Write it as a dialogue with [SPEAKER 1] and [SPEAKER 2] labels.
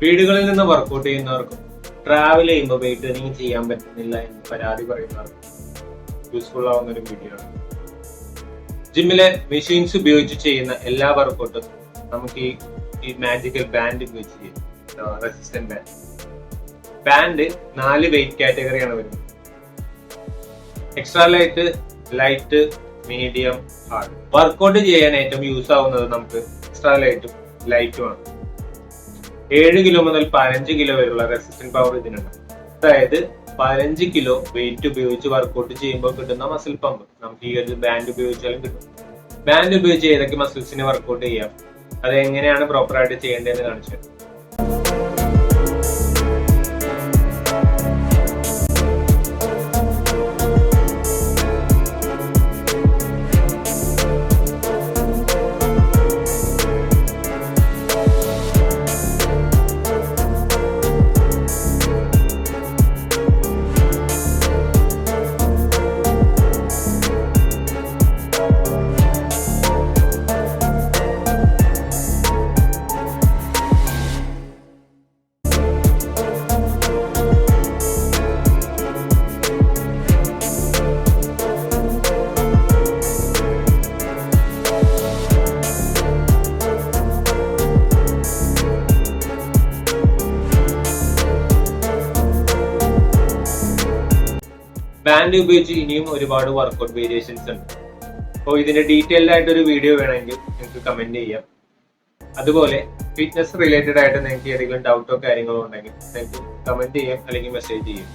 [SPEAKER 1] വീടുകളിൽ നിന്ന് വർക്കൗട്ട് ചെയ്യുന്നവർക്കും ട്രാവൽ ചെയ്യുമ്പോൾ വെയിറ്റ് ട്രെയിനിങ് ചെയ്യാൻ പറ്റുന്നില്ല എന്ന് പരാതി പറയുന്നവർക്കും യൂസ്ഫുൾ ആവുന്ന ഒരു വീഡിയോ ആണ്. ജിമ്മിലെ മെഷീൻസ് ഉപയോഗിച്ച് ചെയ്യുന്ന എല്ലാ വർക്കൗട്ടും നമുക്ക് ഈ മാജിക്കൽ ബാൻഡ് ഉപയോഗിച്ച് ചെയ്യും. റെസിസ്റ്റന്റ് ബാൻഡ് 4 വെയിറ്റ് കാറ്റഗറിയാണ് വരുന്നത്. Extra light, light, medium, hard. Workout ചെയ്യാൻ ഏറ്റവും യൂസ് ആവുന്നത് നമുക്ക് എക്സ്ട്രാ ലൈറ്റുമാണ്. 7 കിലോ മുതൽ 15 കിലോ വരെയുള്ള റെസിസ്റ്റന്റ് പവർ ഇതിനുണ്ട്. അതായത് 15 കിലോ വെയിറ്റ് ഉപയോഗിച്ച് വർക്കൗട്ട് ചെയ്യുമ്പോൾ കിട്ടുന്ന മസിൽ പമ്പ് നമുക്ക് ഈ ഒരു ബാൻഡ് ഉപയോഗിച്ചാലും കിട്ടും. ബാൻഡ് ഉപയോഗിച്ച് ഏതൊക്കെ മസിൽസിന് വർക്കൗട്ട് ചെയ്യാം, അത് എങ്ങനെയാണ് പ്രോപ്പറായിട്ട് ചെയ്യേണ്ടതെന്ന് കാണിച്ചു. ബാൻഡ് ഉപയോഗിച്ച് ഇനിയും ഒരുപാട് വർക്കൗട്ട് വേരിയേഷൻസ് ഉണ്ട്. അപ്പോൾ ഇതിന്റെ ഡീറ്റെയിൽഡ് ആയിട്ട് ഒരു വീഡിയോ വേണമെങ്കിൽ നിങ്ങൾക്ക് കമന്റ് ചെയ്യാം. അതുപോലെ ഫിറ്റ്നസ് റിലേറ്റഡ് ആയിട്ട് നിങ്ങൾക്ക് ഏതെങ്കിലും ഡൗട്ടോ കാര്യങ്ങളോ ഉണ്ടെങ്കിൽ നിങ്ങൾക്ക് കമന്റ് ചെയ്യാം അല്ലെങ്കിൽ മെസ്സേജ് ചെയ്യാം.